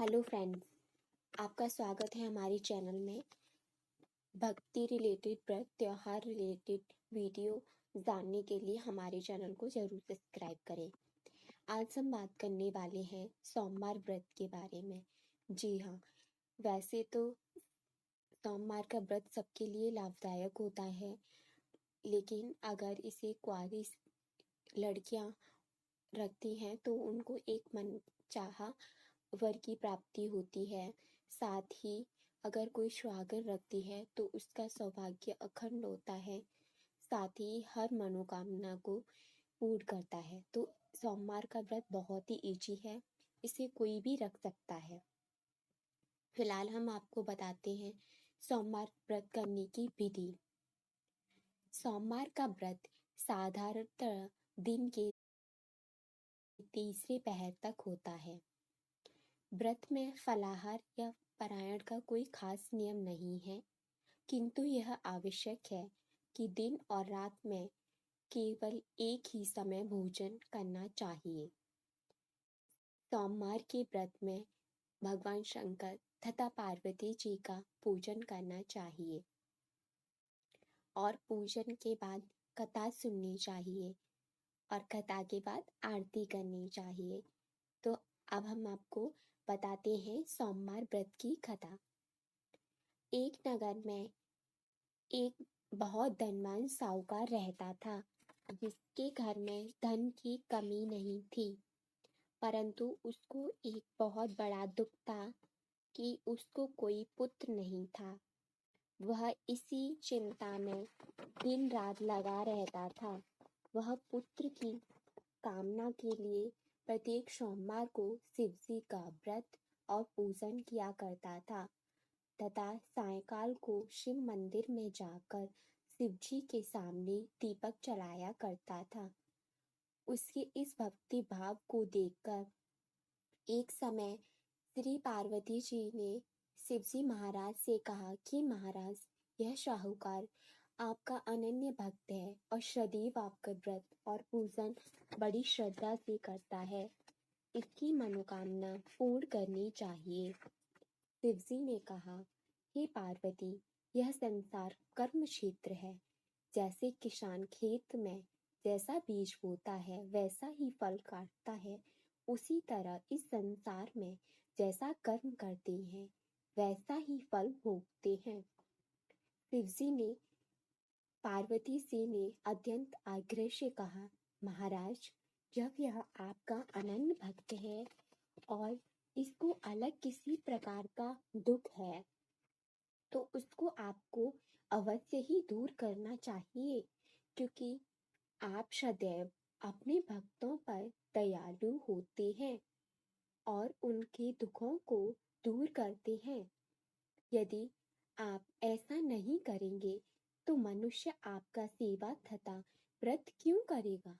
Hello friends, आपका स्वागत है हमारे चैनल में। भक्ति रिलेटेड व्रत त्योहार रिलेटेड वीडियो जानने के लिए हमारे चैनल को ज़रूर सब्सक्राइब करें। आज हम बात करने वाले हैं सोमवार व्रत के बारे में। जी हाँ, वैसे तो सोमवार का व्रत सबके लिए लाभदायक होता है, लेकिन अगर इसे कुंवारी लड़कियां रखती हैं तो उनको एक मन चाहा वर की प्राप्ति होती है। साथ ही अगर कोई सुहागन रखती है तो उसका सौभाग्य अखंड होता है। साथ ही हर मनोकामना को पूर्ण करता है। तो सोमवार का व्रत बहुत ही इजी है, इसे कोई भी रख सकता है। फिलहाल हम आपको बताते हैं सोमवार व्रत करने की विधि। सोमवार का व्रत साधारणतः दिन के तीसरे पहर तक होता है। व्रत में फलाहार या पारायण का कोई खास नियम नहीं है, किंतु यह आवश्यक है कि दिन और रात में केवल एक ही समय भोजन करना चाहिए। सोमवार के व्रत में भगवान शंकर तथा पार्वती जी का पूजन करना चाहिए और पूजन के बाद कथा सुननी चाहिए और कथा के बाद आरती करनी चाहिए। तो अब हम आपको बताते हैं सोमवार व्रत की कथा। एक नगर में एक बहुत धनवान साहूकार रहता था, जिसके घर में धन की कमी नहीं थी, परंतु उसको एक बहुत बड़ा दुख था कि उसको कोई पुत्र नहीं था। वह इसी चिंता में दिन रात लगा रहता था। वह पुत्र की कामना के लिए प्रत्येक सोमवार को शिव जी का व्रत और पूजन किया करता था तथा सायंकाल को शिव मंदिर में जाकर शिव जी के सामने दीपक जलाया करता था। उसके इस भक्ति भाव को देखकर एक समय श्री पार्वती जी ने शिव जी महाराज से कहा कि महाराज, यह साहूकार आपका अनन्य भक्त है और सदैव आपका व्रत और पूजन बड़ी श्रद्धा से करता है। इसकी मनोकामना पूर्ण करनी चाहिए। शिव जी ने कहा, हे पार्वती, यह संसार कर्म क्षेत्र है। जैसे किसान खेत में जैसा बीज बोता है वैसा ही फल काटता है, उसी तरह इस संसार में जैसा कर्म करते हैं वैसा ही फल भोगते हैं। शिव जी ने पार्वती जी ने अत्यंत आग्रह से कहा, महाराज, जब यह आपका अनन्य भक्त है और इसको अलग किसी प्रकार का दुख है तो उसको आपको अवश्य ही दूर करना चाहिए, क्योंकि आप सदैव अपने भक्तों पर दयालु होते हैं और उनके दुखों को दूर करते हैं। यदि आप ऐसा नहीं करेंगे तो मनुष्य आपका सेवा तथा व्रत क्यों करेगा।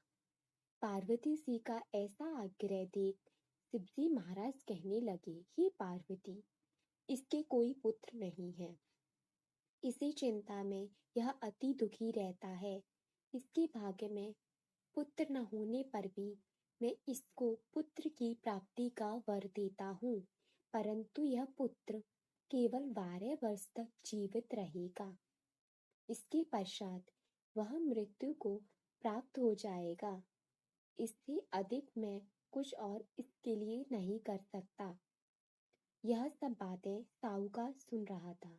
पार्वती जी का ऐसा आग्रह देख शिव जी महाराज कहने लगे, हे पार्वती, इसके कोई पुत्र नहीं है। इसी चिंता में यह अति दुखी रहता है। इसके भाग्य में पुत्र न होने पर भी मैं इसको पुत्र की प्राप्ति का वर देता हूँ, परंतु यह पुत्र केवल 12 वर्ष तक जीवित रहेगा। इसके पश्चात वह मृत्यु को प्राप्त हो जाएगा। इससे अधिक मैं कुछ और इसके लिए नहीं कर सकता। यह सब बातें साहूकार सुन रहा था।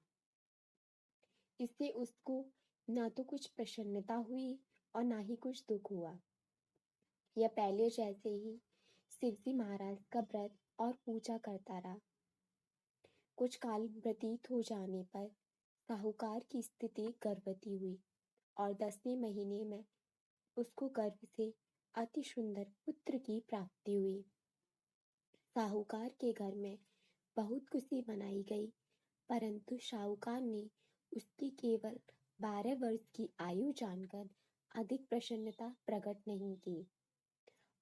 इससे उसको ना तो कुछ प्रसन्नता हुई और ना ही कुछ दुख हुआ। यह पहले जैसे ही शिव जी महाराज का व्रत और पूजा करता रहा। कुछ काल व्यतीत हो जाने पर साहूकार की स्थिति गर्भवती हुई और 10वें महीने में उसको गर्भ से अति सुंदर पुत्र की प्राप्ति हुई। साहूकार के घर में बहुत खुशी मनाई गई, परंतु साहूकार ने उसकी केवल 12 वर्ष की आयु जानकर अधिक प्रसन्नता प्रकट नहीं की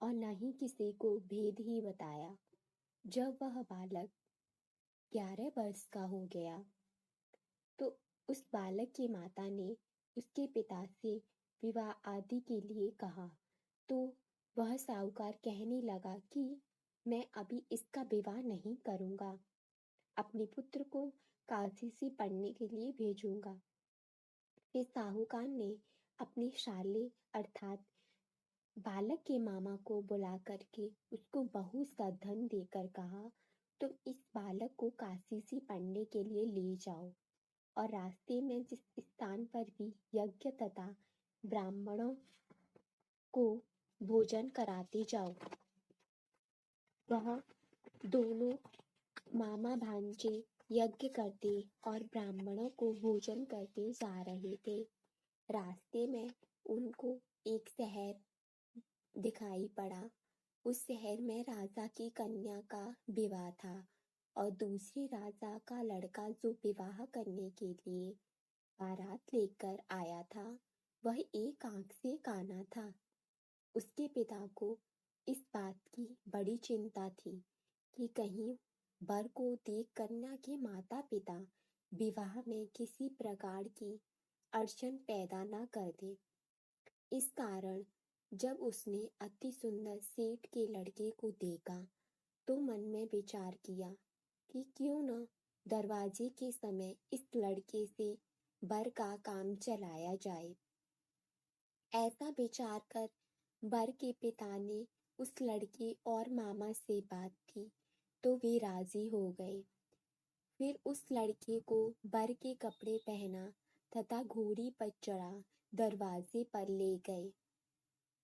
और न ही किसी को भेद ही बताया। जब वह बालक 11 वर्ष का हो गया तो उस बालक की माता ने उसके पिता से विवाह आदि के लिए कहा, तो वह साहूकार कहने लगा कि मैं अभी इसका विवाह नहीं करूंगा। अपने पुत्र को काशी से पढ़ने के लिए भेजूंगा। फिर साहूकार ने अपने शाले अर्थात बालक के मामा को बुला करके उसको बहुत सा धन देकर कहा, तुम इस बालक को काशी से पढ़ने के लिए ले जाओ और रास्ते में जिस स्थान पर भी यज्ञ तथा ब्राह्मणों को भोजन कराते जाओ। वह दोनों मामा भांजे यज्ञ करते और ब्राह्मणों को भोजन करते जा रहे थे। रास्ते में उनको एक शहर दिखाई पड़ा। उस शहर में राजा की कन्या का विवाह था और दूसरे राजा का लड़का जो विवाह करने के लिए बारात लेकर आया था, वह एक आंख से काना था। उसके पिता को इस बात की बड़ी चिंता थी कि कहीं वर को देख कन्या के माता पिता विवाह में किसी प्रकार की अड़चन पैदा न कर दे। इस कारण जब उसने अति सुंदर सेठ के लड़के को देखा तो मन में विचार किया कि क्यों न दरवाजे के समय इस लड़के से वर का काम चलाया जाए। ऐसा विचार कर वर के पिता ने उस लड़के और मामा से बात की तो वे राजी हो गए। फिर उस लड़के को वर के कपड़े पहना तथा घोड़ी पर चढ़ा दरवाजे पर ले गए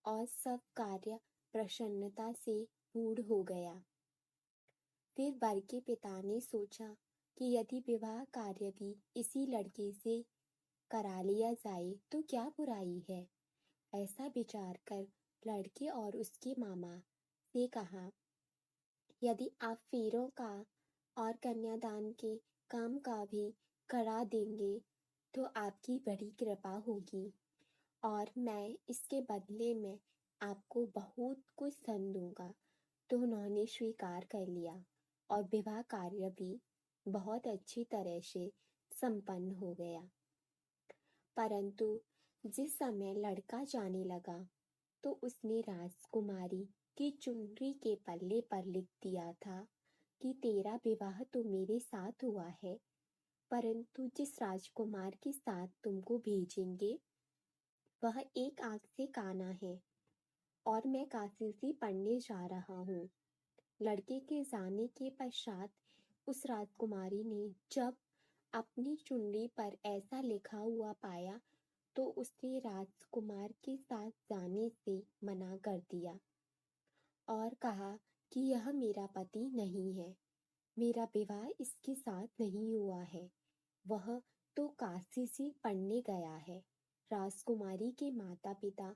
और सब कार्य प्रसन्नता से पूर्ण हो गया। फिर वर के पिता ने सोचा कि यदि विवाह कार्य भी इसी लड़के से करा लिया जाए तो क्या बुराई है। ऐसा विचार कर लड़के और उसके मामा से कहा, यदि आप फेरों का और कन्यादान के काम का भी करा देंगे तो आपकी बड़ी कृपा होगी और मैं इसके बदले में आपको बहुत कुछ धन दूंगा। तो उन्होंने स्वीकार कर लिया और विवाह कार्य भी बहुत अच्छी तरह से संपन्न हो गया। परंतु जिस समय लड़का जाने लगा तो उसने राजकुमारी की चुनरी के पल्ले पर लिख दिया था कि तेरा विवाह तो मेरे साथ हुआ है, परंतु जिस राजकुमार के साथ तुमको भेजेंगे वह एक आंख से काना है और मैं काशी से पढ़ने जा रहा हूँ। लड़के के जाने के पश्चात उस राजकुमारी ने जब अपनी चुनरी पर ऐसा लिखा हुआ पाया तो उसने राजकुमार के साथ जाने से मना कर दिया और कहा कि यह मेरा पति नहीं है, मेरा विवाह इसके साथ नहीं हुआ है, वह तो काशी से पढ़ने गया है। राजकुमारी के माता पिता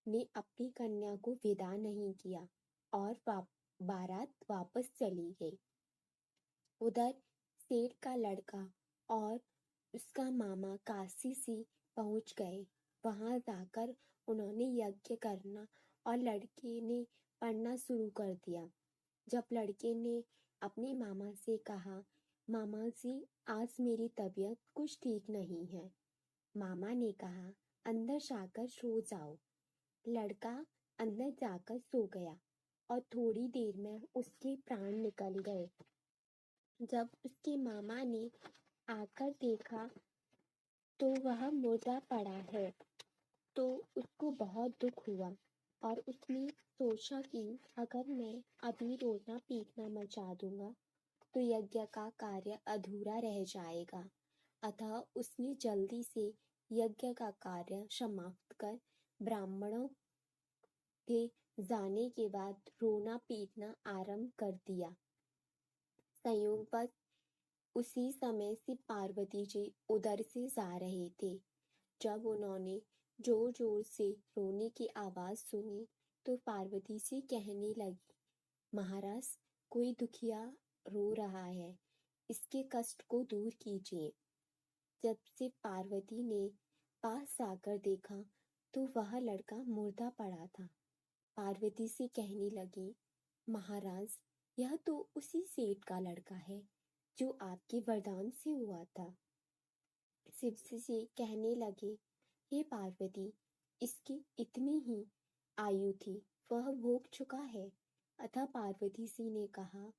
ने अपनी कन्या को विदा नहीं किया और बारात वापस चली गई। उधर सेठ का लड़का और उसका मामा काशी से पहुंच गए। वहां जाकर उन्होंने यज्ञ करना और लड़के ने पढ़ना शुरू कर दिया। जब लड़के ने अपने मामा से कहा, मामा जी आज मेरी तबीयत कुछ ठीक नहीं है, मामा ने कहा अंदर जाकर सो जाओ। लड़का अंदर जाकर सो गया और थोड़ी देर में उसके प्राण निकल गए। जब उसके मामा ने आकर देखा तो वह मुर्दा पड़ा है तो उसको बहुत दुख हुआ और उसने सोचा कि अगर मैं अभी रोना पीटना मचा दूंगा तो यज्ञ का कार्य अधूरा रह जाएगा। अतः उसने जल्दी से यज्ञ का कार्य समाप्त कर ब्राह्मणों के जाने के बाद रोना पीटना आरंभ कर दिया। संयोगवश उसी समय से पार्वती जी उधर से जा रहे थे। जब उन्होंने जोर जोर से रोने की आवाज सुनी तो पार्वती जी कहने लगी, महाराज कोई दुखिया रो रहा है, इसके कष्ट को दूर कीजिए। जब से पार्वती ने पास जाकर देखा तो वह लड़का मुर्दा पड़ा था। पार्वती से कहने लगी, महाराज यह तो उसी सेठ का लड़का है जो आपके वरदान से हुआ था। शिव जी कहने लगे, हे पार्वती, इसकी इतनी ही आयु थी, वह भोग चुका है, अतः पार्वती जी ने कहा,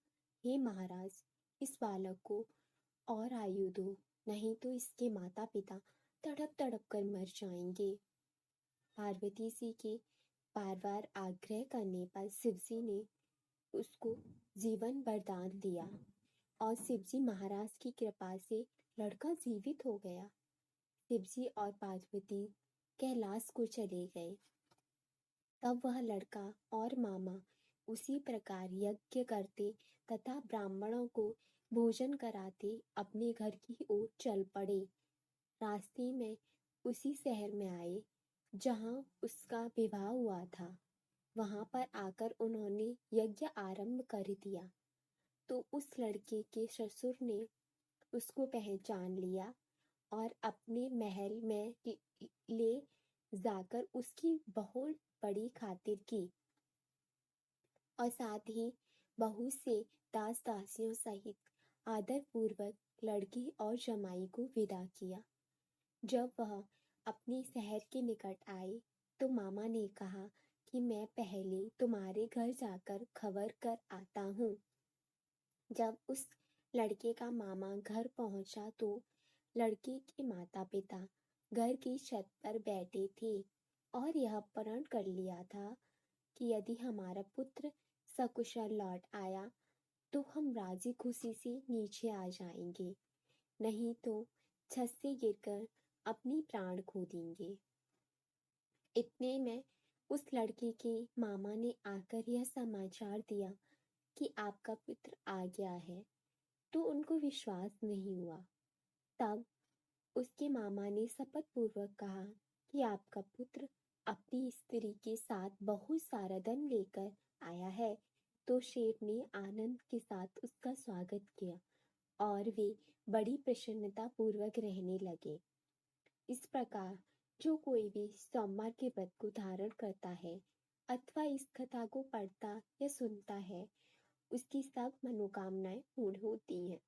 हे महाराज, इस बालक को और आयु दो, नहीं तो इसके माता पिता तड़प तड़प कर मर जाएंगे। पार्वती जी के बार बार आग्रह करने पर शिव जी ने उसको जीवन वरदान दिया और शिव जी महाराज की कृपा से लड़का जीवित हो गया। शिव जी और पार्वती कैलाश को चले गए। तब वह लड़का और मामा उसी प्रकार यज्ञ करते तथा ब्राह्मणों को भोजन कराते अपने घर की ओर चल पड़े। रास्ते में उसी शहर में आए जहाँ उसका विवाह हुआ था। वहां पर आकर उन्होंने यज्ञ आरंभ कर दिया तो उस लड़के के ससुर ने उसको पहचान लिया और अपने महल में ले जाकर उसकी बहुत बड़ी खातिर की और साथ ही बहुत से दास दासियों सहित आदर पूर्वक लड़की और जमाई को विदा किया। जब वह अपने शहर के निकट आए तो मामा ने कहा कि मैं पहले तुम्हारे घर जाकर खबर कर आता हूँ। जब उस लड़के का मामा घर पहुंचा तो लड़के के माता पिता घर की छत पर बैठे थे और यह प्रण कर लिया था कि यदि हमारा पुत्र सकुशल लौट आया तो हम राजी खुशी से नीचे आ जाएंगे, नहीं तो छत से गिरकर अपनी प्राण खो देंगे। इतने में उस लड़के के मामा ने आकर यह समाचार दिया कि आपका पुत्र आ गया है, तो उनको विश्वास नहीं हुआ। तब उसके मामा ने शपथ पूर्वक कहा कि आपका पुत्र अपनी स्त्री के साथ बहुत सारा धन लेकर आया है। तो शेठ ने आनंद के साथ उसका स्वागत किया और वे बड़ी प्रसन्नता पूर्वक रहने लगे। इस प्रकार जो कोई भी सोमवार के व्रत को धारण करता है अथवा इस कथा को पढ़ता या सुनता है, उसकी सब मनोकामनाएं पूर्ण होती हैं।